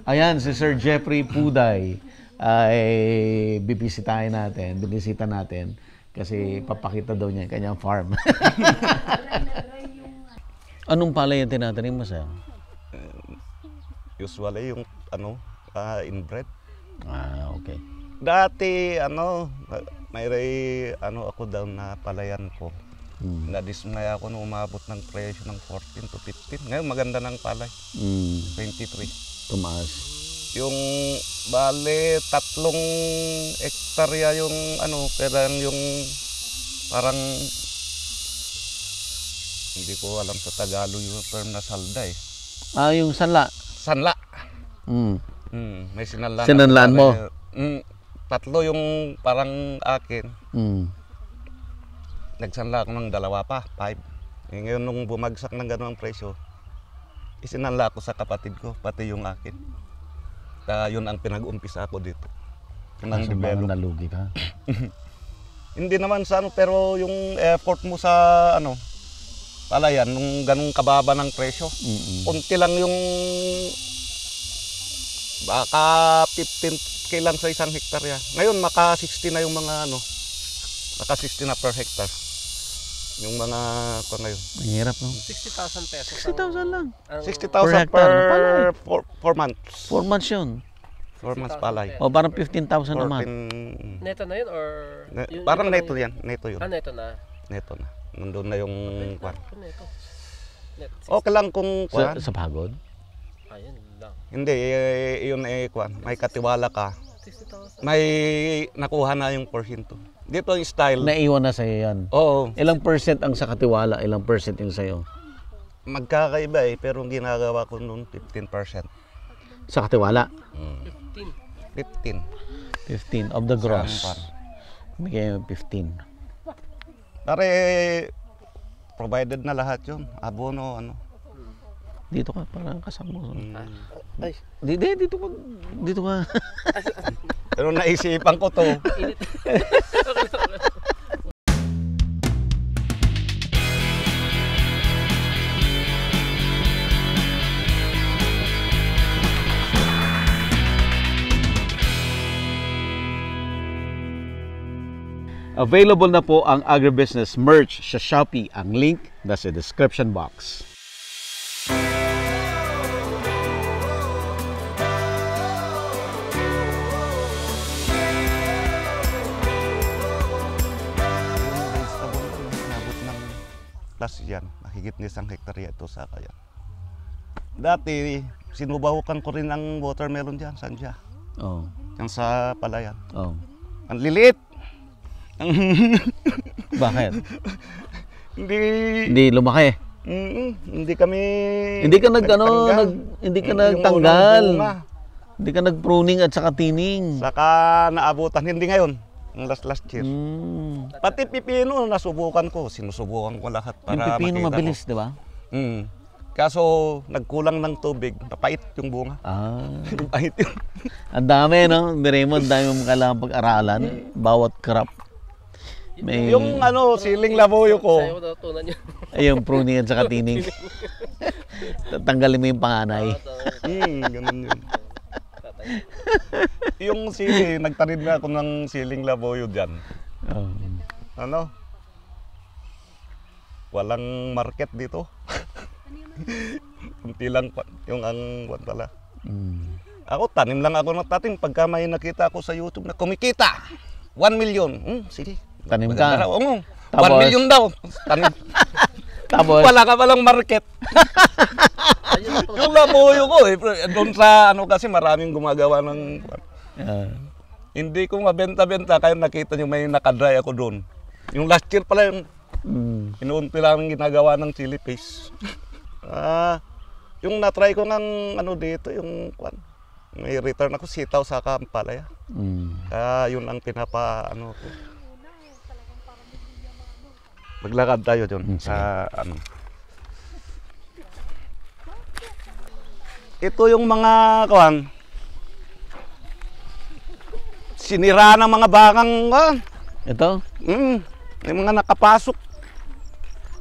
Ayan, si Sir Jeffrey Puday ay bibisitahin natin, kasi papakita daw niya yung kanyang farm. Anong palay yung tinatanim mo, sir? Usually yung inbred. Okay. Dati may ako daw na palayan ko. Nadismay ako nung umabot ng presyo ng 14 to 15. Ngayon maganda ng palay. 23. Tumaas. Yung bale 3 hektarya yung pero yung parang hindi ko alam sa Tagalog yung term na salda eh. Yung sanla. Sanla. May sinanlaan. Sinanlaan mo? 3 yung parang akin. Nagsanla ako ng 2 pa, 5. Ngayon nung bumagsak ng gano'ng presyo, isinanla ako sa kapatid ko, pati yung akin. Kaya yun ang pinag-umpisa ako dito. Nang develop. Nalugi ka? Hindi naman sa pero yung effort mo sa palayan, nung ganung kababa ng presyo, unti lang yung baka 15K lang sa 1 hektarya. Ngayon maka 60 na yung mga maka 60 na per hectare. Yung mga ngayon. Mahirap, no? 60,000 pesos. 60,000 lang. 60,000 per 4 months. 4 months yun. 4 months palay. O parang 15,000 a month. Neto na yun or? Parang neto yan. Neto yun. Neto na. Neto na. Nandun na yung kwan. Neto. Okay lang kung kwan. Sa pagod? Ayun lang. Hindi, yun kwan. May katiwala ka. 60,000. May nakuha na yung porsyento. Dito yung style. Naiwan na sa'yo yan. Oo. Ilang percent ang sa katiwala, ilang percent yung sa'yo? Magkakaiba pero ang ginagawa ko noon 15%. Sa katiwala? 15. 15 of the gross. Bigay mo 15. Pare, provided na lahat yun. Abono, Dito ka, parang kasama mo. Ay. Dito ka. Pero naisipan ko to. Available na po ang agribusiness merch sa Shopee. Ang link nasa description box. Plus yan, mahigit na 1 hektarya ito sa kaya. Dati, sinubahukan ko rin ang watermelon dyan, saan siya? Yan sa palayan. Ang lilit! Bakit? Hindi lumaki. Hindi kami. Hindi ka nagtanggal. Hindi ka nagpruning at saka tining. Saka naabutan hindi ngayon. Ang last year. Pati pipino nasubukan ko, sinusubukan ko lahat para yung pipino mabilis, di ba? Kaso nagkulang ng tubig, napait yung bunga. Pait yun. Ang dami, no? Raymond, dami mong kailangan pag-aralan. Bawat crop. Yung siling labuyo ko. Sa'yo natutunan yun. Yung pruning at saka tining. Tatanggalin mo yung panganay. Ganun yun. Yung sili, nagtanim na ako ng siling labuyo dyan. Walang market dito. Kunti lang yung ang pala. Ako, tanim lang ako ng tatim. Pagka may nakita ako sa YouTube na kumikita, 1 million. Sige. Tanim ka? 1 million daw. Tanim. Tapos? Wala ka palang market. Yung labuyo ko, doon sa kasi maraming gumagawa ng... Hindi ko mabenta-benta, kaya nakita nyo may nakadry ako doon. Yung last year pala yung inuunti lang ginagawa ng chili paste. Yung na-try ko ng dito, yung may return ako sitaw sa kampalaya. Kaya yun ang pinapa ko. Maglakad tayo dun sa Ito yung mga sinira ng mga bakang Ito? Yung mga nakapasok.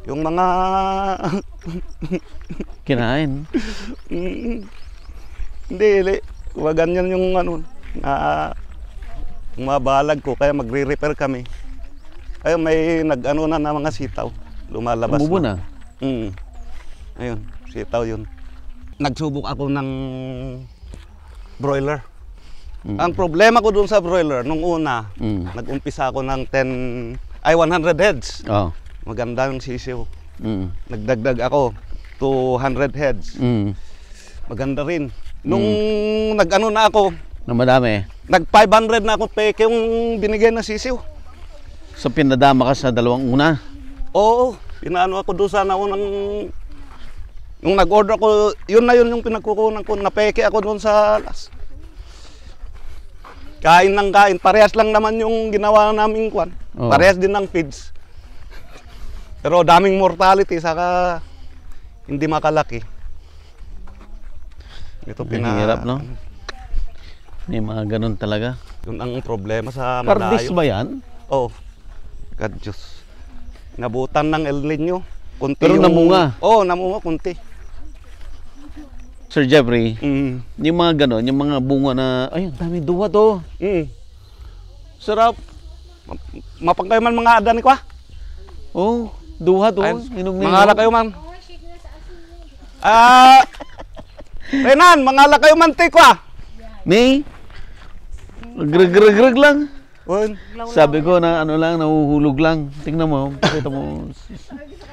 Yung mga kinain. Hindi, ganyan yung ano, na umabalag ko, kaya magre-repair kami. Ayun, may nag-ano na mga sitaw, lumalabas Tumubo na. Ayun, sitaw yun. Nagsubok ako ng broiler. Ang problema ko dun sa broiler, nung una, nag-umpisa ako ng 100 heads. Oh. Maganda yung sisiw. Mm. Nagdagdag ako to 100 heads. Maganda rin. Nung nag-ano na ako, Na madami. nag-500 na ako peke yung binigay na sisiw. So pinadama ka sa dalawang una. Oo, pinaano ako doon sa naunang... Nung nag-order ko, yun na yun yung pinagkukunan ko. Napeke ako doon sa last. Kain ng kain. Parehas lang naman yung ginawa naming kwan. Oo. Parehas din ng feeds. Pero daming mortality, saka hindi makalaki. Ito Hirap, no? May mga ganun talaga. Yun ang problema sa Pardis malayo. ba yan? Oh, God Diyos. Nabutan ng El Nino. Kunti Pero namunga? Oo, namunga, kunti. Sir Jeffrey, yung mga ganun, yung mga bunga na, ay, ang dami duwa to. Sarap. Mapagkayo man mga adan ko ah. Oh, duha to. Ayun, Hinog-hinog. mangala kayo man. Renan, mangala kayo man tiko ah. May, greg lang. Uy, Sabi ko na ano lang, nahuhulog lang. Tingnan mo, pakita mo.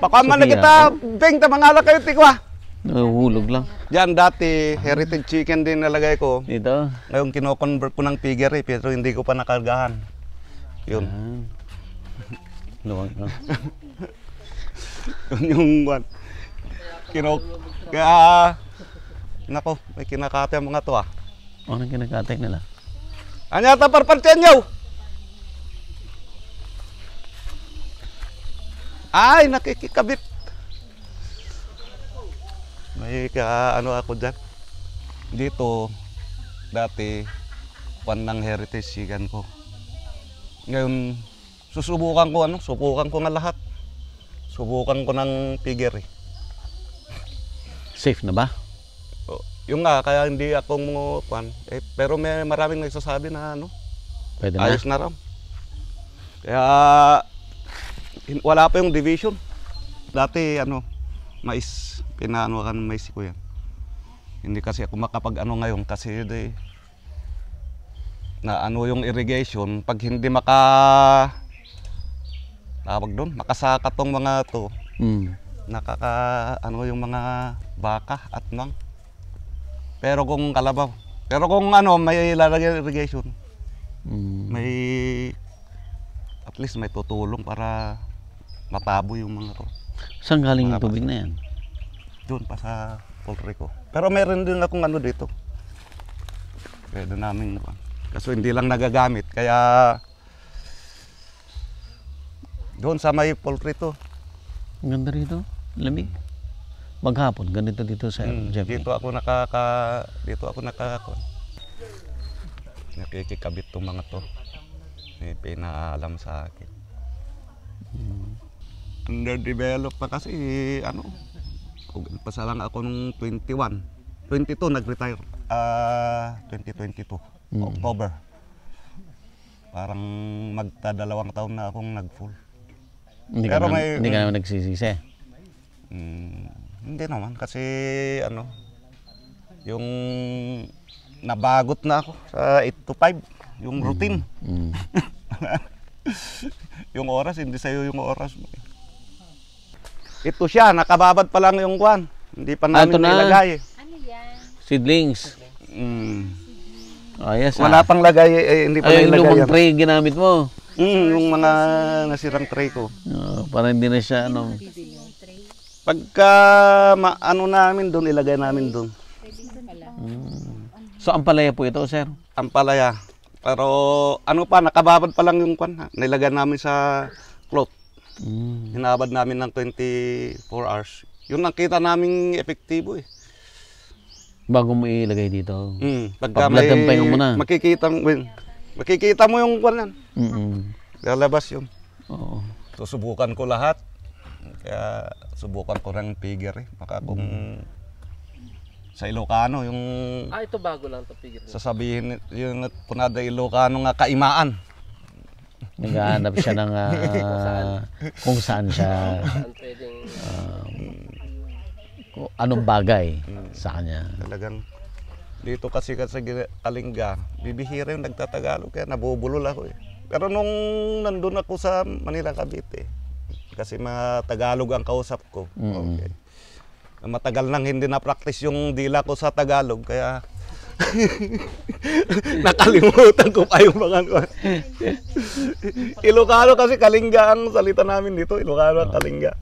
baka man na Sophia, kita, beng, mangala kayo tiko ah. Nahuhulog lang. Diyan dati, heritage chicken din nalagay ko. Dito. Ngayon kino-convert ko ng piggery, pero hindi ko pa nakargahan. Yun. Luwag lang. Yun yung one. Kaya, nako, may kinakate ang mga to ah. Ano kinakatek nila? Anyata parpartiyan nyo! Ay, nakikikabit. May ano ako dyan. Dito, dati, pan ng heritage chicken ko. Ngayon, susubukan ko nga lahat. Subukan ko ng piggery. Safe na ba? Yung nga, kaya hindi ako pero may maraming nagsasabi na Pwede na? ayos na raw. Kaya wala pa yung division. Dati mais, pinaano ka ng mais ko yan. Hindi kasi ako makapag ngayon kasi na yung irrigation, pag hindi tawag doon, makasaka tong mga to, yung mga baka at nang. Pero kung kalabaw, pero kung may lalagyan irrigation, may at least may tutulong para matabo yung mga to. Saan galing yung tubig na yan? Doon pa sa poultry ko. Pero meron din akong dito. Pwede namin kaso hindi lang nagagamit, kaya doon sa may poultry to. Ang ganda rito. Lamig. Maghapon, ganito dito sa Jeffrey. Dito ako nakikikabit tong mga to. May pinaalam sa akin. Underdeveloped pa kasi pasa lang ako nung 22 nag-retire. 2022 October. Parang magta-2 taon na akong nag-full. Hindi Pero ka naman nagsisisi. Hindi naman kasi yung nabagot na ako sa 8 to 5 yung routine. Yung oras, hindi sa'yo yung oras mo. Ito siya, nakababad pa lang yung kwan. Hindi pa namin nilagay. Ano yan? Seedlings. Oh, yes, Wala pang lagay, hindi pa ay, yung nilagay lumang yan. tray ginamit mo. Yung mga nasirang tray ko. Para hindi na siya Pagka namin doon, ilagay namin doon. So, ang palaya po ito, sir? Ang palaya. Pero nakababad pa lang yung kwan. Nilagay namin sa cloth. Hinabad namin ng 24 hours. Yun ang kita naming epektibo eh. Bago mo ilagay dito. Pagka Pagladampay mo na. Makikita mo yung kwan yan. Lalabas yun. Oo. Susubukan ko lahat. Kaya subukan ko ng piggery. Baka kung sa Ilocano, yung Ito bago lang ito figure. sasabihin yung punada Ilocano nga kaimaan. Naghahanap siya ng kung saan siya, Saan pwedeng... kung anong bagay sa kanya. Talagang dito kasi sa Kalinga, bibihira yung nagtatagalog kaya nabubulol ako eh. Pero nung nandun ako sa Manila, Cavite, kasi mga Tagalog ang kausap ko. Okay. Matagal nang hindi na-practice yung dila ko sa Tagalog, kaya nakalimutan ko pa yung mga Ilocano kasi Kalinga ang salita namin dito, Ilocano at Kalinga.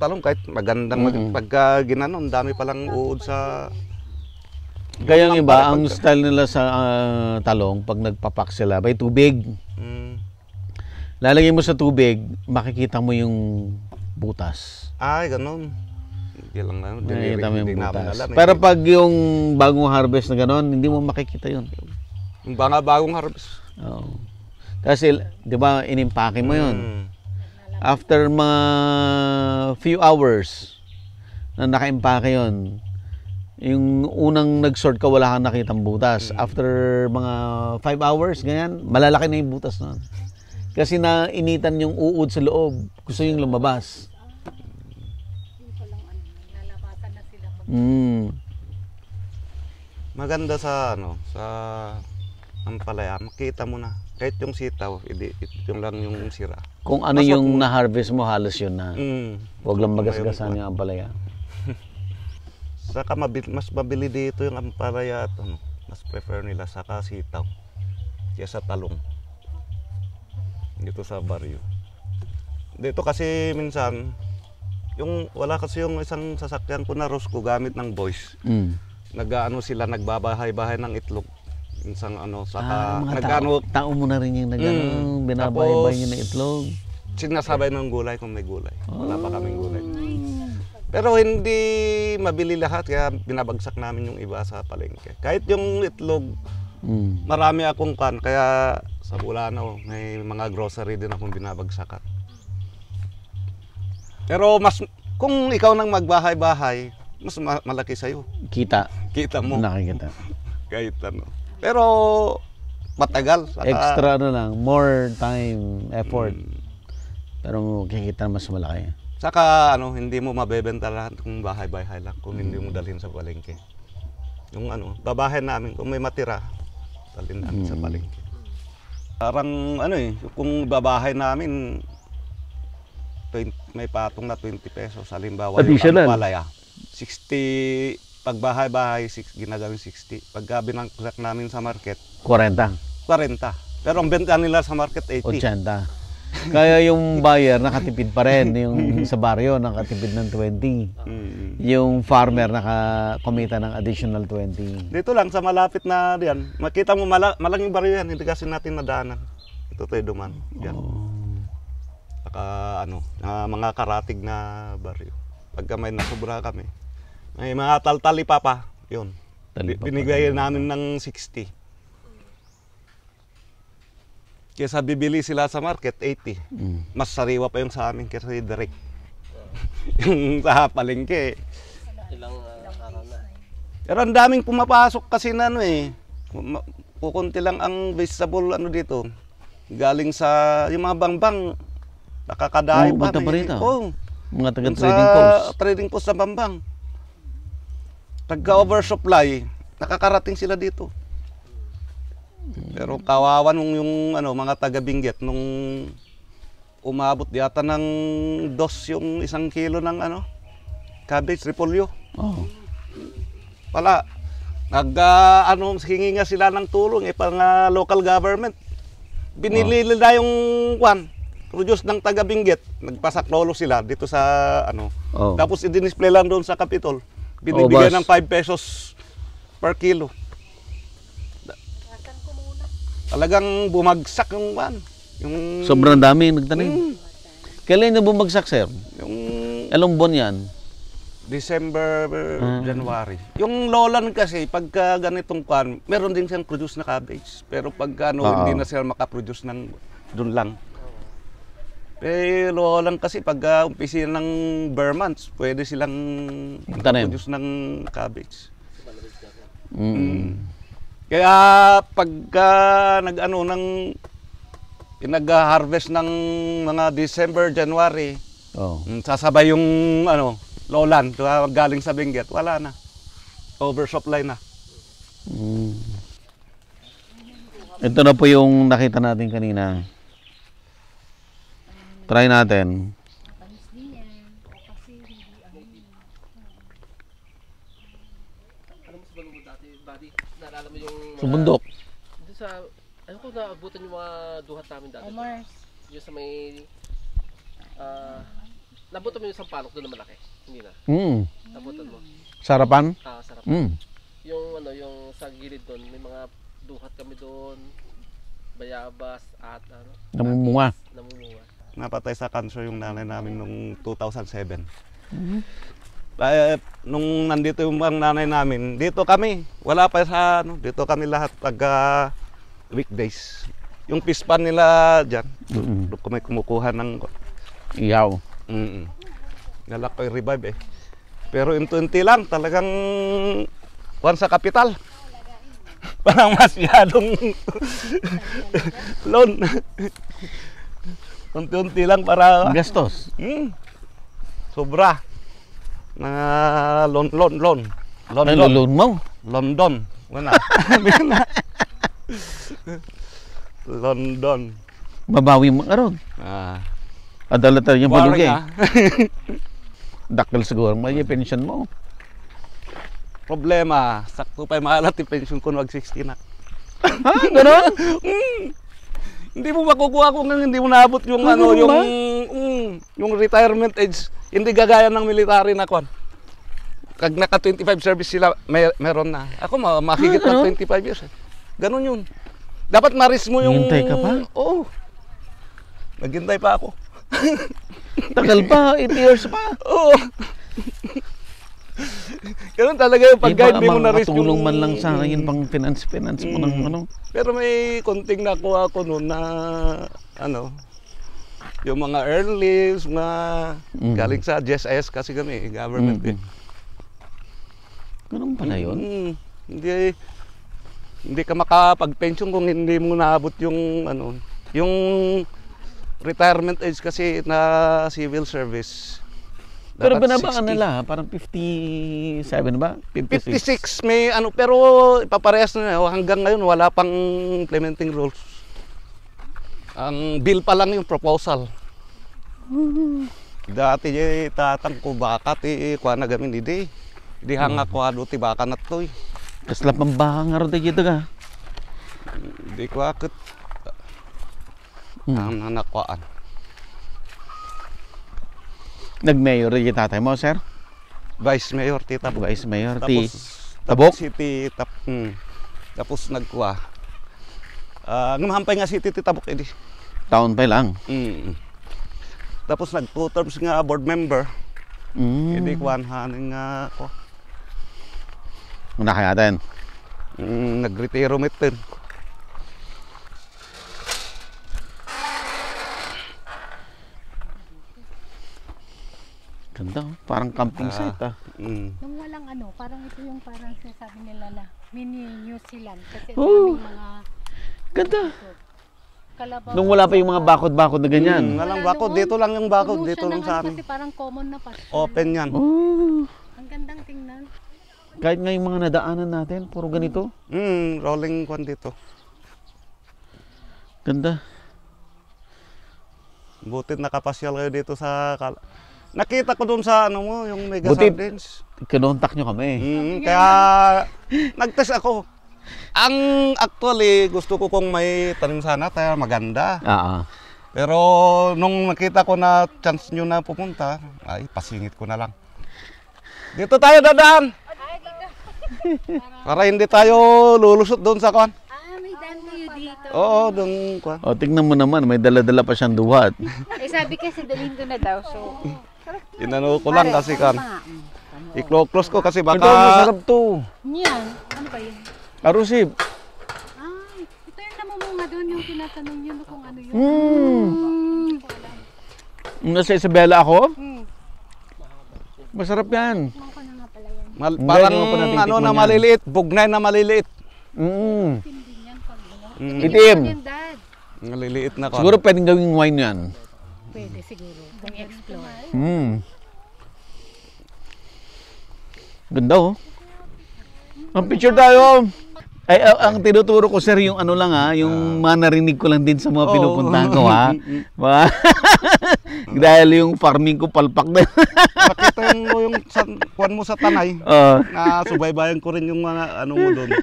Talong kahit magandang pagka ginanon, dami palang uod sa... Kaya yung iba, ang style nila sa talong, pag nagpapak sila, may tubig. Lalagay mo sa tubig, makikita mo yung butas. Ay, ganun. Hindi lang naman. Makikita mo yung Hindi namin butas. alam. Pero pag yung bagong harvest na gano'n, hindi mo makikita yun. Yung mga bagong harvest. Oo. Kasi, di ba, inimpake mo yun. After mga few hours na naka-impake yun, yung unang nag-sort ka, wala kang nakitang butas. After mga 5 hours, ganyan, malalaki na yung butas nun. Kasi nainitan yung uod sa loob. Gusto yung lumabas. Maganda sa sa ampalaya, makita mo na. Kahit yung sitaw, yung lang yung sira. Kung ano yung na-harvest mo, halos yun na. Huwag lang magasgasan yung ampalaya. Saka mas mabili dito yung ampalaya at mas prefer nila saka sitaw kaysa talong. Dito sa baryo. Dito kasi minsan, wala kasi yung isang sasakyan ko na Rosco gamit ng boys. Sila nagbabahay-bahay ng itlog. Minsan saka tao mo na rin yung binabahay-bahay niyo ng itlog. Sinasabay ng gulay kung may gulay. Wala pa kaming gulay. Pero hindi mabili lahat kaya binabagsak namin yung iba sa palengke. Kahit yung itlog, marami akong kaya sa Bulano may mga grocery din akong binabagsakan. Pero kung ikaw nang magbahay-bahay, mas malaki sa'yo. Kita mo. Nakikita. Kahit Pero matagal. Extra lang, more time, effort. Pero kikita mas malaki. Saka hindi mo mabebenta lahat kung bahay-bahay lang kung hindi mo dalhin sa palengke. Yung babahay namin kung may matira, dalhin namin sa palengke. Parang kung babahay namin may patong na 20 pesos. Halimbawa additional. Yung palaya, 60 pag bahay-bahay ginagawin 60. Pagka binangklak namin sa market, 40. Pero ang benta nila sa market 80. 80. Kaya yung buyer nakatipid pa rin, yung sa baryo nakatipid ng 20. Yung farmer nakakumita ng additional 20. Dito lang sa malapit na diyan, makita mo malaking baryo yan, hindi kasi natin nadaanan. Ito tayo duman. Yan. Saka mga karatig na baryo. Pagka may nasubra kami, may mga taltalipapa pa, yun. Binigay namin ng 60. Kesa bibili sila sa market, 80. Mas sariwa pa yung sa amin kesa direct. Yung sa palengke. Ilang araw na. Pero ang daming pumapasok kasi na kukunti lang ang vegetable dito. Galing sa yung mga bangbang, nakakadayo pa. Punta pa rito. Mga taga-trading sa post. Trading post sa Bambang. Pagka-oversupply, nakakarating sila dito. Pero kawawan yung mga taga-Benguet nung umabot yata ng 2 yung 1 kilo ng cabbage, repolyo. Pala, hingi nga sila ng tulong pang local government. Binili nila yung produce ng taga-Benguet. Nagpasaklolo sila dito sa Tapos i-display lang doon sa Capitol. Binibigyan ng 5 pesos per kilo. Talagang bumagsak yung yung Sobrang dami nagtanim. Kailan na bumagsak, sir? Yung Ilang buwan yan? December, January. Yung Lolan kasi, pagka ganitong meron din siyang produce na cabbage. Pero pagka hindi na sila makaproduce ng doon lang. Pero Lolan kasi, pagka umpisa ng bare months, pwede silang produce ng cabbage. Kaya pagka nag-ano ng nag-harvest ng mga December, January, sasabay yung ano, lowland galing sa Benguet, wala na. Oversupply na. Ito na po yung nakita natin kanina. Try natin. Alam mo sa Balungod dati, buddy, naalala mo yung Sa bundok. Doon sa, ano ko naabutan yung mga duhat namin dati. Yung sa may, nabutan mo yung sampalok doon na malaki. Hindi na. Nabutan mo. Sarapan? Sarap. Yung ano, yung sa gilid doon, may mga duhat kami doon. Bayabas at ano. Namumunga. Namumunga. Napatay sa cancer yung nanay namin noong 2007. Nung nandito yung mga nanay namin, dito kami. Wala pa sa ano, dito kami lahat pag weekdays. Yung pispan nila dyan, doon kami kumukuha ng Iyaw. Nalak ko yung revive eh. Pero yung 20 lang, talagang sa kapital. Parang masyadong loan. Unti-unti lang para Gastos. sobra. Na loan. Ay, loan mo. London. Wala. London. Babawi mo nga ron. Adala tayo yung balugi. Dakil siguro. May pension mo. Problema, sakto pa yung maalat yung pension ko nung 60 na. Ha? Ganon? Hindi mo makukuha kung hindi mo naabot yung ano, yung retirement age. Hindi gagaya ng military na kwan. Kag naka 25 service sila, meron na. Ako mahigit ng 25 years. Ganon yun. Dapat maris mo yung... Hintay ka pa? Oo. Naghintay pa ako. Tagal pa, 8 years pa. Oo. Ganun talaga yung pagka hindi mo na-risk yung... Tulong man lang sa akin pang finance mo ng ano. Pero may konting nakuha ko noon na ano, yung mga earn leaves na galing sa GSIS kasi kami, government eh. Ganun pala yun? Hindi ka makapag-pension kung hindi mo naabot yung ano, yung retirement age kasi na civil service. Pero binabaan nila, parang 57 ba? 56 may ano, pero ipaparehas na hanggang ngayon wala pang implementing rules. Ang bill pa lang yung proposal. Dati tatang ko baka kuha na gamin hindi. Di hanga ko ti baka na to. Kasla pambaka nga rin dito ka. Di ko akit. Ang nakuhaan. Nag-mayor yung tatay mo, sir? Vice Mayor, tita. Vice Mayor, Tabok City, tapos nagkuha. Ngamahampay nga City, Tabok, edi. Taon pa lang. Tapos nag 2 terms nga board member. Edi kuwanhanin nga ako. Muna kaya natin. Nag-retiro metin. Ganda, parang camping site Nung walang ano, parang ito yung parang sinasabi nila na mini New Zealand. Kasi Oh. daming mga Ganda. kalabaw. Nung wala pa yung mga bakod-bakod na ganyan. Walang bakod, dito lang yung bakod, Puno dito siya lang ng sa ano amin. Kasi parang common na pa. Open yan. Oh. Ang gandang tingnan. Kahit nga yung mga nadaanan natin, puro ganito. Rolling kwan dito. Ganda. Butit nakapasyal kayo dito sa... Nakita ko doon sa ano mo, yung Mega Butit. Sardines. Kinontak nyo kami. Kaya nag-test ako. Ang actually, gusto ko kung may tanim sana, tayo maganda. Pero nung nakita ko na chance nyo na pupunta, ay pasingit ko na lang. Dito tayo dadaan! Para hindi tayo lulusot doon sa kwan. May daan kayo dito. Oo, doon kwan. O, tignan mo naman, may dala-dala pa siyang duhat. Sabi kasi dalhin ko na daw. So, Inano ko lang kasi kan. I-close ko kasi baka... Ito, masarap to. yan. Ano ba yun? Arusip. Ito yung namumunga doon yung tinatanong yun kung ano yun. Nasa Isabela ako? Masarap yan. Mukha na nga pala yan. Parang Hindi, hindi pa natin ano tikman na yan. maliliit, bugnay na maliliit. Hindi yan pag ano. Itim. Yan, Dad. Maliliit na Siguro pwedeng gawing wine yan. Pwede siguro. Kung explore. Ganda oh. Ang picture tayo. Ay, ang tinuturo ko sir, yung ano lang yung mga narinig ko lang din sa mga pinupuntahan ko Dahil yung farming ko palpak na. Nakita yung kuwan mo sa Tanay. Na subaybayan ko rin yung mga ano mo doon.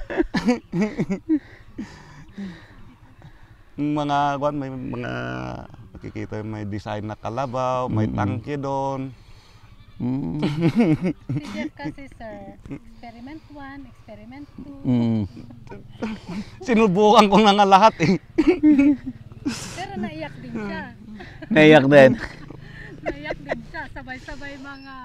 Yung mga kuwan, may mga makikita may design na kalabaw, may tangke doon. Si Jeff kasi sir, experiment 1, experiment 2. Sinubukan ko na nga lahat eh. Pero naiyak din siya. Naiyak din. Naiyak din siya. Sabay-sabay mga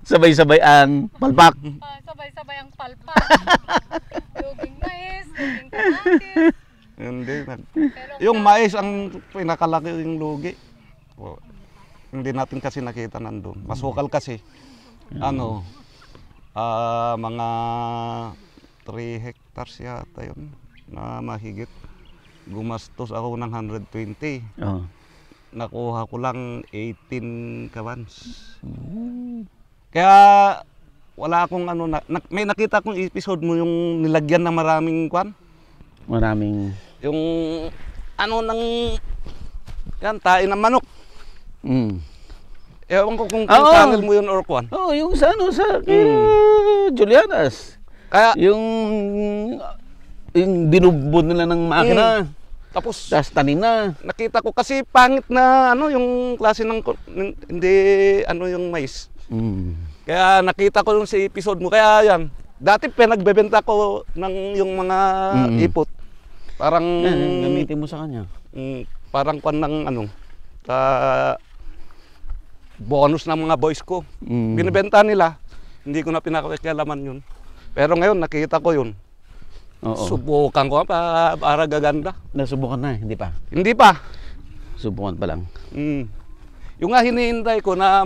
Sabay-sabay ang palpak. sabay-sabay ang palpak. Luging mais, luging kamatis. Hindi. Yung mais ang pinakalaki yung lugi. Hindi natin kasi nakita nandun. Masukal kasi. Ano, mga 3 hectares yata yun na mahigit. Gumastos ako ng 120. Nakuha ko lang 18 kabans. Kaya wala akong ano, may nakita akong episode mo yung nilagyan ng maraming kwan. Maraming. Yung ano ng yan, tain ng manok. Ewan ko kung channel mo yun or kwan. Yung sa ano, sa Julianas. Kaya Yung binubod nila ng makina. tapos Tanim na. nakita ko kasi pangit na ano yung klase ng hindi ano yung mais. Kaya nakita ko yung sa episode mo. Kaya yan, dati pinagbebenta ko ng yung mga ipot. Parang Gamitin mo sa kanya. parang kwan ng ano sa bonus ng mga boys ko. Binibenta nila. Hindi ko na pinakakialaman yun. Pero ngayon nakita ko yun. Subukan ko para gaganda. Nasubukan na, hindi pa. Hindi pa. Subukan pa lang. Yung nga hinihintay ko na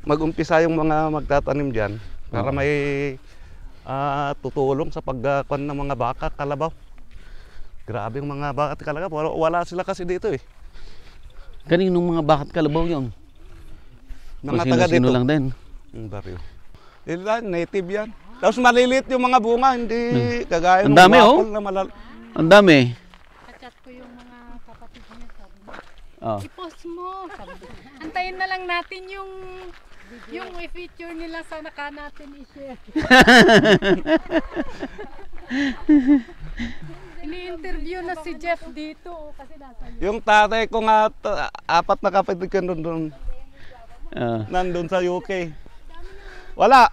mag-umpisa yung mga magtatanim dyan para may tutulong sa pagkuhan ng mga baka, kalabaw. Grabe yung mga baka at kalabaw. Wala sila kasi dito eh. Kaninong mga bakat kalabaw yun? Mga taga dito. Sino lang din. Baryo. Native yan. Tapos maliliit yung mga bunga, hindi kagaya Ang dami, maple na Ang dami. Kachat ko yung mga kapatid niya, sabi niya. Oh. I-post mo, sabi niya. Antayin na lang natin yung i-feature nila sa naka natin i-share. Ini-interview na si Jeff dito kasi nasa Yung tatay ko nga, 4 na kapatid ko nandun sa UK. Wala.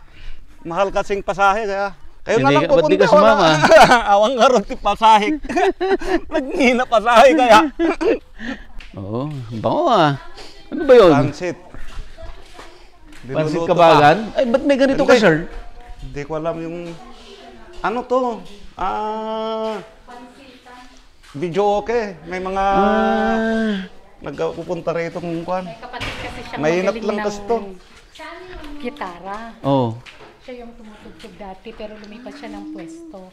Mahal kasing pasahe kaya. Kayo na lang Ba't di ka pupunta. sumama? Awang nga ron ti pasahe. Nagnina pasahe kaya. Oo, bango Ano ba yun? Pansit. Pansit Dinuluto Kabagan? Ay, ba't may ganito ka, Hindi. sir? Hindi ko alam yung ano to. Video okay. May mga nagpupunta rito kung kuan. kapatid kasi siya Mainit lang kasi to. gitara. Oo. Siya yung tumutugtog dati pero lumipat siya ng pwesto.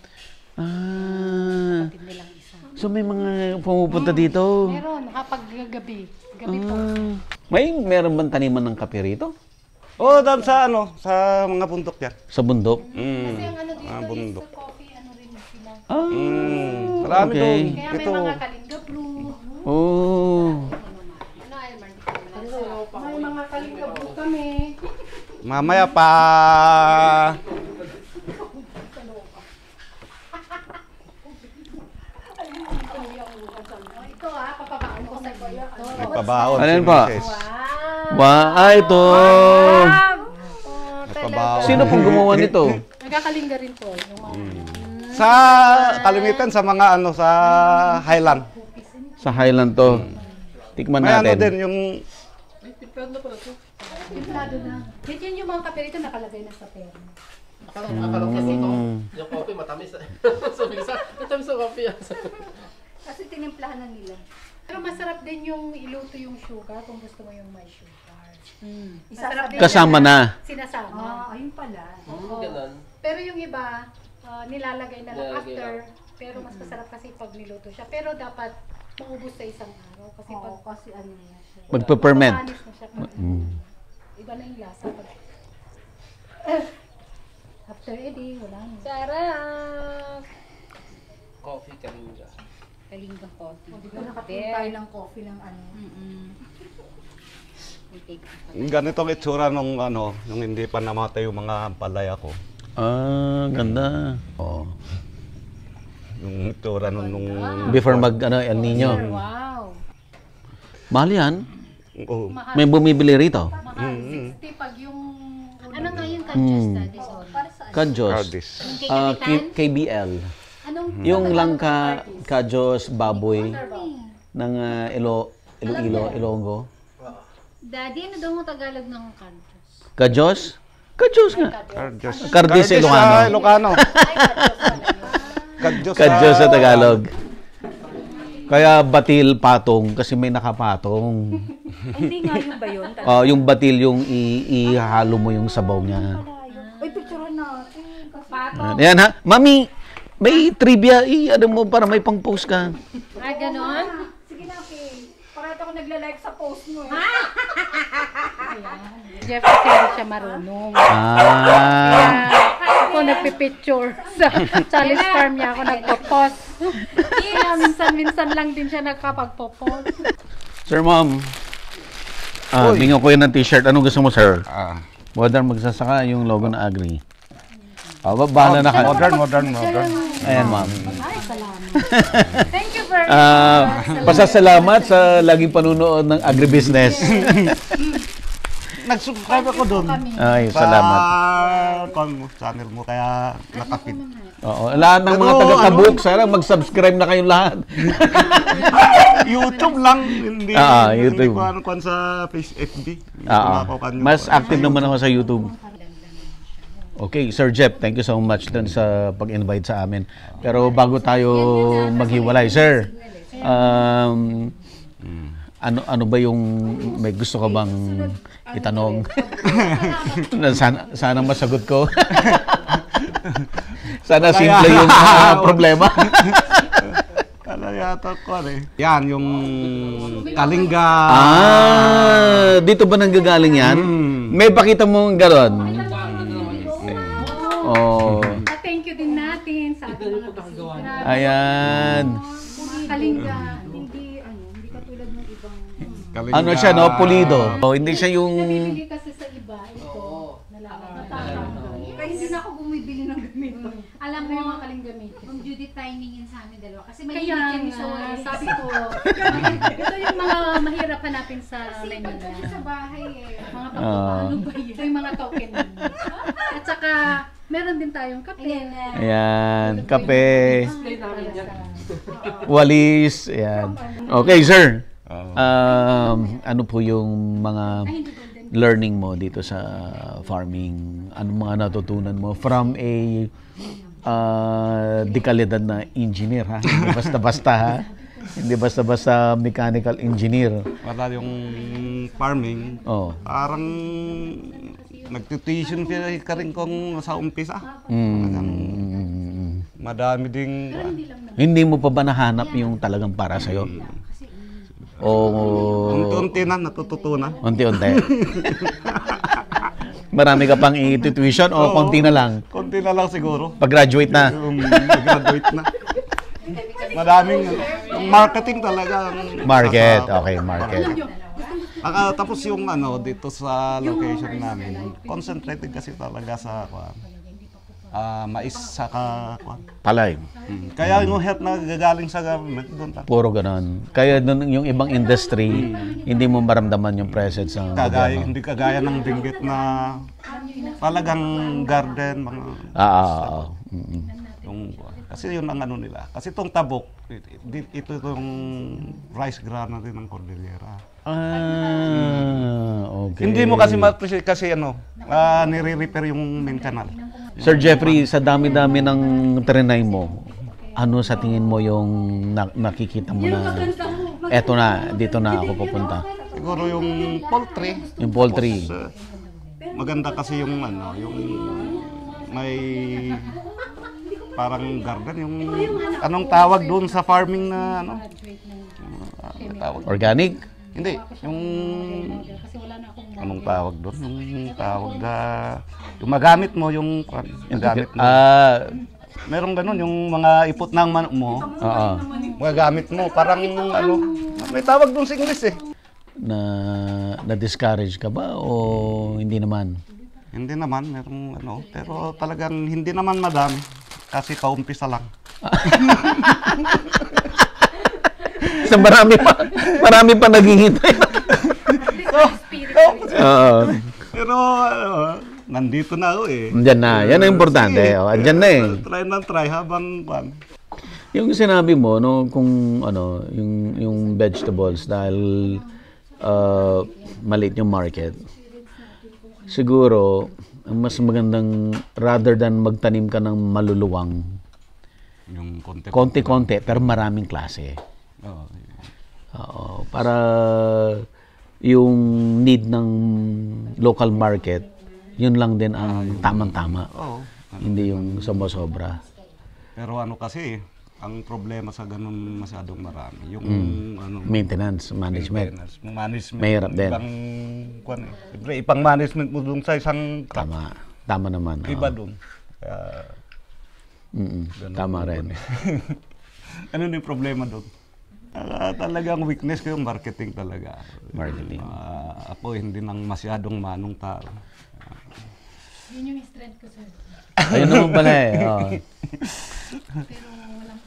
Kapatid nilang isa. So may mga pumupunta dito? Meron, kapag gabi. Gabi po. Meron bang taniman ng kape rito? Dam sa ano, sa mga bundok yan. Sa bundok? Kasi ang ano dito bundok. is coffee, ano rin sila. Marami Okay. doon. Kaya may Ito. mga kalinga brew. May mga kalinga brew kami. Mamaya pa. Ito papabaon ko sa iyo. Pabaon Ano si yun pa? Mrs. Ito! Pabaon. Sino pong gumawa nito? Nagkakalinga rin po. Yung mga Sa kalimitan sa mga ano sa Highland. Sa Highland to. Tikman May ano natin. din yung timplado na. Yan yung mga kape rito nakalagay na sa pera. Akala ko kasi yung coffee matamis. Sabi sa, matamis ang coffee. Kasi tinimplahan na nila. Pero masarap din yung iluto yung sugar kung gusto mo yung may sugar. Masarap din Kasama yan, na. Sinasama. Ayun pala. Oo. Ganon. Pero yung iba, nilalagay na lang Nilalagay after. Pero mas masarap kasi pag niluto siya. Pero dapat maubos sa isang araw. Kasi pag Oo, kasi ano na siya. Magpe-ferment. matamis na siya. Iba na yung lasa. After eating, wala na. Sarap! Coffee kalinga. Kalingang coffee. Nakatulog tayo ng coffee ng ano. Ganitong itsura nung nung hindi pa namatay yung mga palaya ko. Ah, ganda. Oh. Yung itsura nung Before mag El Nino. Wow. Mahal yan. oh, May bumibili rito. Mahal. 60 pag yung... Ano nga yung kanchas studies? Para sa Kajos. Cardis. KBL. Anong Yung langka, Kajos, baboy ng Iloilo, Ilonggo. Daddy, ano daw mo Tagalog ng kanchas? Kajos? Kajos nga. Cardis. Cardis sa Ilocano. Ilocano. Cardis Kajos sa Tagalog. Kaya batil patong kasi may nakapatong. Hindi nga yun ba yun? Yung batil yung ihalo mo yung sabaw niya. Uy, picture natin. pato? Yan ha. Mami, may trivia. Ano mo para may pang-post ka. Ay, ganon? Sige na, okay. Parati ako nagla-like sa post mo eh. Jeff kasi hindi siya marunong. Ah. Ako nagpipicture sa challenge farm niya. Ako nagpo-post. Minsan lang din siya nagkapagpo-post. Sir, ma'am. Bigyan ko yun ng t-shirt. Anong gusto mo, sir? Modern magsasaka yung logo na Agri. Bahala na kayo. Modern. Ayan, ma'am. Ay, salamat. Thank you very much. Pasasalamat sa laging panunood ng agribusiness. Nag-subscribe ako doon. Ay, salamat. Channel mo kaya nakapit. Oo, lahat ng mga taga-Tabuk, sana mag-subscribe na kayong lahat. YouTube lang, hindi YouTube. Hindi ko sa FB. Mas active naman ako sa YouTube. Okay, Sir Jeff, thank you so much dun sa pag-invite sa amin. Pero bago tayo maghiwalay, sir, ano ba yung may gusto ka bang itanong? sana masagot ko. Sana simple yung problema. Ano yata ko Yan, yung kalinga. Dito ba nanggagaling yan? May pakita mo gano'n? Oh. Thank you din natin sa ating mga bisita. Ayan. Kalinga, hindi katulad ng ibang Kalinga. Ano siya, no? Pulido. Hindi siya yung... nabibili kasi sa iba. Ito, natatanggal. Kaya hindi na ako bumibili ng ganito. Alam mo yung mga kalingamit. Kung Judith timing yun sa amin dalawa. Kasi Kaya mahilig kami nga, sa sabi ko, ito yung mga mahirap hanapin sa Manila. sa bahay eh. Mga pagpapaano ba yun? Ito yung mga token. At saka, meron din tayong kape. Ayan, kape, walis, ayan. Okay, sir. Ano po yung mga learning mo dito sa farming? Ano mga natutunan mo from a dekalidad na engineer, ha? Hindi basta-basta, ha? Hindi basta-basta mechanical engineer. Wala yung farming. Parang nagtutuition ka rin kung sa umpisa. Madami ding... Hindi mo pa ba nahanap yung talagang para sa'yo? Unti-unti na natututunan. Unti-unti. Marami ka pang i-tuition o konti na lang? Konti na lang siguro. Pag-graduate na? Pag-graduate na. Madaming marketing talaga. Market, okay, market. Tapos yung dito sa location namin, concentrated kasi talaga sa mais saka Palay. Kaya yung help na gagaling sa government doon. Puro ganon. Kaya doon yung ibang industry, hindi mo maramdaman yung presence ng gobyerno. Hindi kagaya ng Benguet na talagang garden, mga kasi yun ang nila. Kasi itong Tabuk, ito itong rice granary ng Cordillera. Okay. Hindi mo kasi ma-appreciate kasi nire-repair yung main canal. Sir Jeffrey, sa dami-dami ng trinay mo, ano sa tingin mo yung nakikita mo na eto na, dito na ako pupunta? Siguro yung poultry. Yung poultry. Maganda kasi yung ano, yung may parang garden, yung anong tawag doon sa farming na ano? Tawag. Organic? Hindi, yung anong tawag doon? Yung tawag na yung magamit mo yung magamit mo. Merong ganun yung mga ipot ng manok mo. Oo. Magamit mo parang ano, may tawag doon sa English eh. Na-discourage ka ba o hindi naman? Hindi naman, merong ano, pero talagang hindi naman madami kasi kaumpisa lang. Sa marami pa naghihintay. Oo. Pero nandito na ako eh. Andyan na. Yan ang importante. Andyan na eh. Try na try habang Yung sinabi mo no kung ano yung vegetables dahil maliit yung market. Siguro ang mas magandang rather than magtanim ka ng maluluwang yung konti-konti pero maraming klase. Oo, para yung need ng local market, yun lang din ang tamang-tama. Hindi yung sobra-sobra. Pero ano kasi, ang problema sa ganun masyadong marami, yung ano, Maintenance, management. Mahirap din. Ibang, siyempre, ipang management mo dun sa isang Tama. Tama naman. iba dun. Kaya, Tama rin. ano yung problema dun? Talagang weakness ko yung marketing talaga. Marketing. Ako hindi nang masyadong manong tao. Yun yung strength ko, sir. Ayun naman pala eh. Pero walang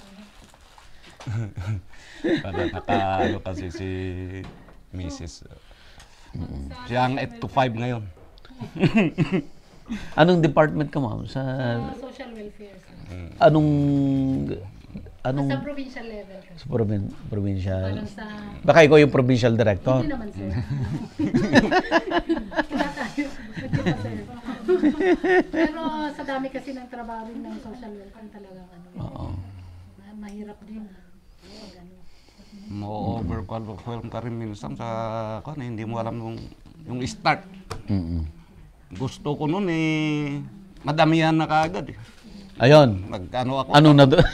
Para naka-ano kasi si Mrs. Siya ang 8 to 5 ngayon. Anong department ka, ma'am? Sa social welfare, sir. anong Sa provincial level. sa provincial? Parang sa... Baka ikaw yung provincial director? Hindi naman, sir. Wala tayo. Pero sa dami kasi ng trabaho rin ng social welfare talagang ano. Oo. Mahirap din. Pag ano. Mo-overwhelm ka rin minsan sa hindi mo alam yung start. Gusto ko nun madamihan na kaagad eh. Ayun. Nag-ano ako. Ano na doon?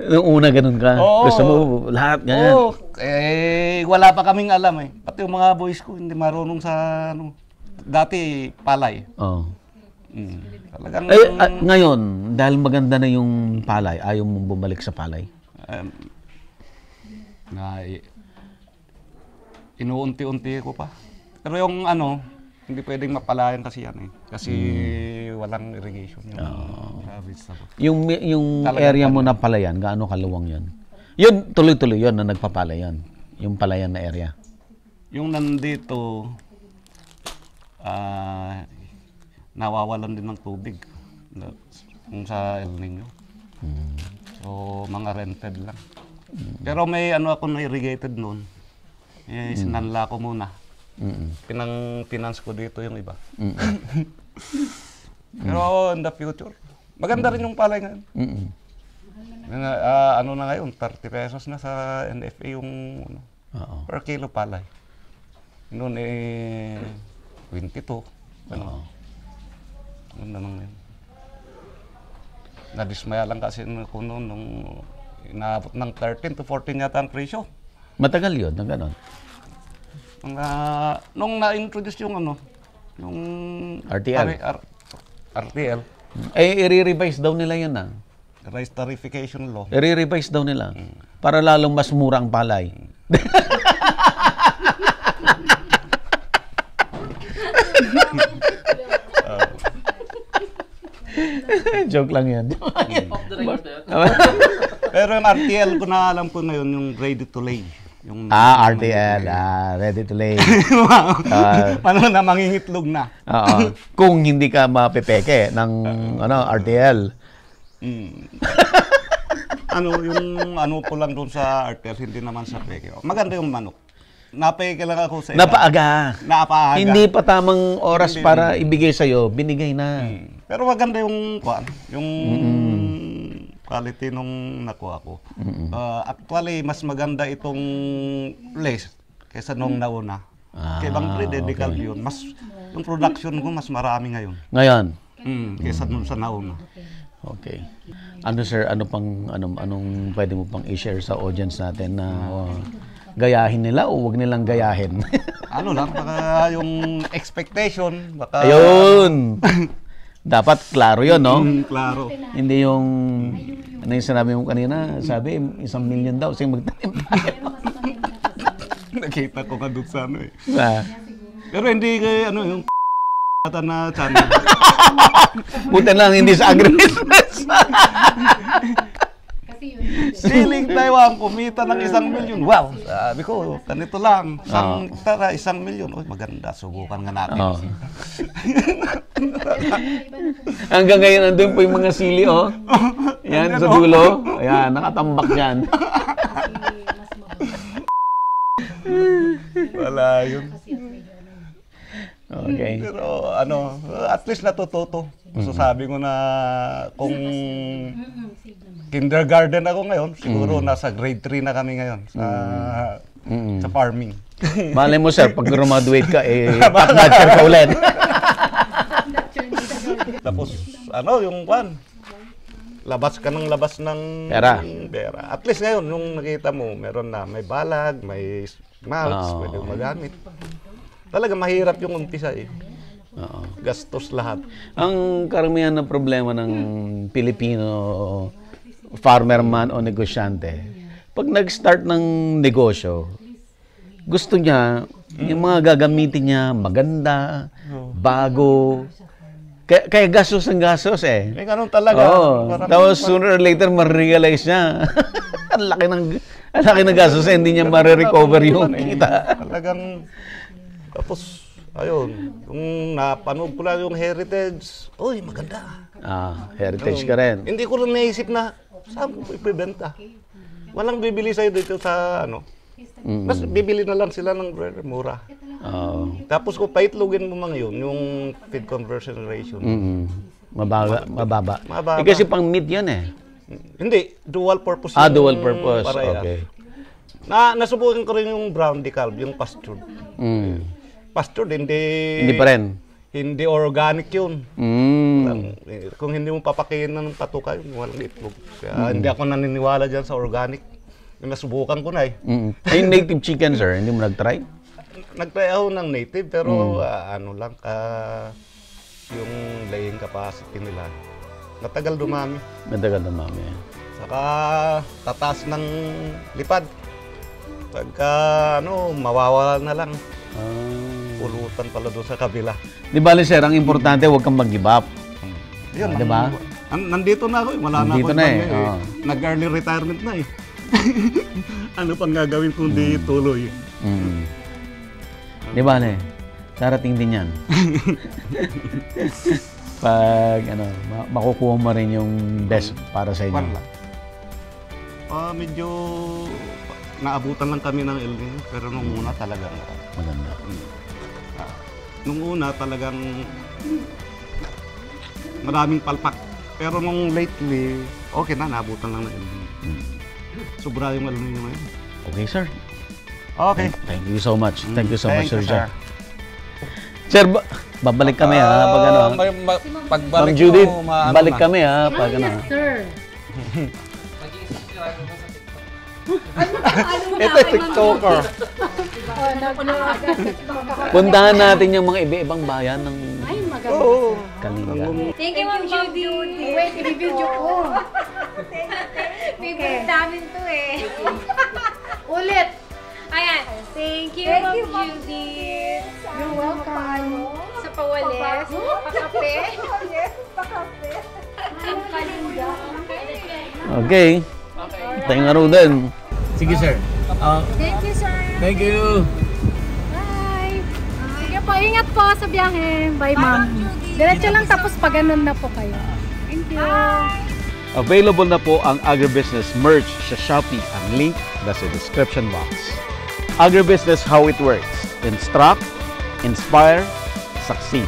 Nung una ganun ka? Oo. Gusto mo lahat ganyan? Oo. Wala pa kaming alam eh. Pati yung mga boys ko hindi marunong sa dati palay. Oo. Talagang Ngayon, dahil maganda na yung palay, ayaw mong bumalik sa palay? Inuunti-unti ko pa. Pero yung hindi pwedeng mapalayan kasi yan eh. Kasi walang irrigation yung harvest ako. Yung Talagang area mo na palayan, gaano kaluwang yun? Yun, tuloy-tuloy yun na nagpapalayan. Yung palayan na area. Yung nandito, nawawalan din ng tubig kung sa El Nino. So, mga rented lang. Pero may ako na irrigated noon. Sinanla ko muna. Finance ko dito yung iba. Pero in the future, maganda rin yung palay ngayon. Ano na ngayon, 30 pesos na sa NFA yung per kilo palay. Noon 22. Ano na ngayon. Nadismaya lang kasi ako noon nung inaabot ng 13 to 14 yata ang presyo. Matagal yun, na gano'n? Nung na-introduce yung yung RTL. RTL, I-revise daw nila yun Rice Tarification Law. I-revise daw nila. Para lalong mas mura ang palay. Joke lang yan. Off the record yun. Pero yung RTL ko na alam ko ngayon, yung ready to lay. Yung RTL. Ready to lay. Ano na, mangingitlog na. Oo. Kung hindi ka mapipeke ng RTL. Yung ko lang doon sa RTL, hindi naman sa peke. Maganda yung manok. Napeke lang ako sa Napaaga. Napaaga. Hindi pa tamang oras para ibigay sa'yo. Binigay na. Pero maganda yung quality nung nakuha ko. Actually, mas maganda itong place kaysa nung nauna. Ah, Kaya bang pre-dedical okay. yun. Mas, yung production ko mas marami ngayon. Ngayon. Kaysa nung sa nauna. Okay. Ano sir, anong pwede mo pang i-share sa audience natin na gayahin nila o wag nilang gayahin? Ano lang, baka yung expectation, baka... Ayun. Dapat klaro 'yon, no? Klaro. Hindi yung ano yung sinabi mo kanina, sabi 1 million daw sige magtanim tayo. Nakita ko nga doon sa ano eh. Ah, Pero hindi kay ano yung na channel. buti lang hindi sa agribusiness. Siling Taiwan, kumita ng 1 million. Wow! Sabi ko, ganito lang. Tara, 1 million. Uy, maganda. Subukan nga natin. Oh. Hanggang ngayon andun po yung mga sili, oh. Yan, sa dulo. Ayan, nakatambak dyan. Wala yun. Okay. Pero ano, at least natututo. So sabi ko na kung kindergarten ako ngayon, siguro nasa grade 3 na kami ngayon sa farming. Malay mo, sir, pag graduate ka, top notcher ka ulit. Tapos ano, yung labas ka ng labas ng Pera. pera. At least ngayon, nung nakita mo, meron na, may balag, may mulch, pwede mo magamit. Talaga mahirap yung umpisa eh. Oo. Gastos lahat. Ang karamihan ng problema ng Pilipino farmer man o negosyante, pag nag-start ng negosyo, gusto niya, yung mga gagamitin niya, maganda, bago. Kaya gastos ang gastos eh. Eh, ganun talaga. Oo. Tapos sooner or later, ma-realize niya. ang laki ng gastos eh, hindi niya ma-recover yung kita. Talagang, tapos, ayun, yung napanood ko lang yung Heritage, uy, maganda. Heritage ka rin. Hindi ko rin naisip na, saan ko ipibenta? Walang bibili sa'yo dito sa, ano, mas bibili na lang sila ng mura. Oo. Tapos kung paitlogin mo mga yun, yung feed conversion ratio. Mababa. Mababa. Kasi pang meat yun eh. Hindi, dual purpose. Dual purpose. Parehas. Okay. Nasubukan ko rin yung brown decalb, yung pastured. Pastured, Hindi pa rin. Hindi organic yun. Kung hindi mo papakiin ng patuka yun, walang itlog. Kaya hindi ako naniniwala dyan sa organic. Yung nasubukan ko na eh. Yung native chicken, sir, hindi mo nag-try? Nag-try ako ng native, pero ano lang, yung laying capacity nila. Natagal dumami. Matagal na mami. Saka tataas ng lipad. Pagka ano, mawawala na lang. Pulutan pala doon sa kabila. Di ba, sir, ang importante, huwag kang mag-give up. Yun, di ba? Nandito na ako eh. Wala na Nandito ako na eh. ibang nag-early retirement na eh. Ano pang gagawin kung di tuloy? Di ba, darating din yan. Pag makukuha mo rin yung best para sa inyo. Medyo naabutan lang kami ng El Nino, pero nung una talagang Maganda. Nung una talagang maraming palpak. Pero nung lately, okay na, naabutan lang ng El Nino. Sobra yung El Nino ngayon. Okay, sir. Okay. Thank you so much. Thank you so much, Thank Sir you, Jack. Sir, babalik kami ha, pag ano. Pagbalik Ma'am Judith, mo, maano balik na. kami ha, pag ano. Yes, sir. Ito, TikToker. Puntahan natin yung mga iba-ibang bayan ng Ay, maganda. Oo. Kalinga. Thank you, Ma'am Judy. Wait, i-video ko. Favorite namin to eh. Ulit. Ayan. Thank you, Ma'am Judy. You're welcome. Sa pawalis, pakape. Okay. Tayong araw din. Sige, sir. Thank you, sir. Thank you. Bye. Sige po, ingat po sa biyahe. Bye, ma'am. Diretso lang tapos pag ganun na po kayo. Thank you. Available na po ang Agribusiness merch sa Shopee. Ang link nasa description box. Agribusiness, how it works. Instruct, inspire, succeed.